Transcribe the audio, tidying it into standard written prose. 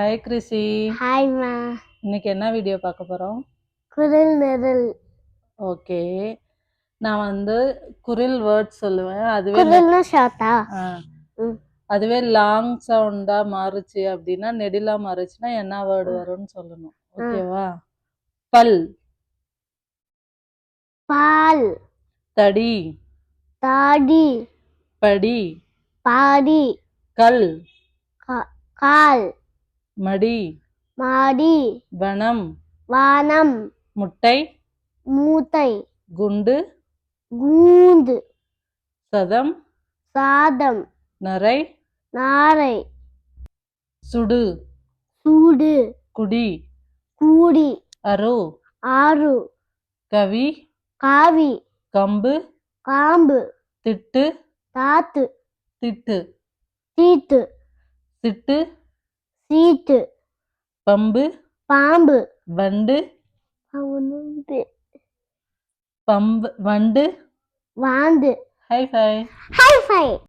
Hi Krishi. ஹாய்மா. இன்னைக்கு என்ன video பார்க்க போறோம்? குரில் நிரல். ஓகே, நான் குரில் வேர்ட் சொல்லுவேன். குரில்னா ஷார்ட்டா? அதுவே லாங் சவுண்டா மாறுச்சு அப்படின்னா, நெடிலா மாறுச்சுன்னா என்ன வேர்டு வரும்னு சொல்லணும். ஓகேவா? பல், பால், தடி, தாடி, படி, பாடி, கல், கால், மடி, மாடி, வனம், வானம், முட்டை, மூட்டை, குண்டு, கூண்டு, சதம், சாதம், நரை, நாரை, சுடு, சூடு, குடி, கூடி, அரு, ஆறு, கவி, காவி, கம்பு, காம்பு, திட்டு, தாத்து, திட்டு, தீத்து, திட்டு, சீட்டு, பம்பு, பாம்பு, வண்டு, வண்டு, வாந்து. High five. High five.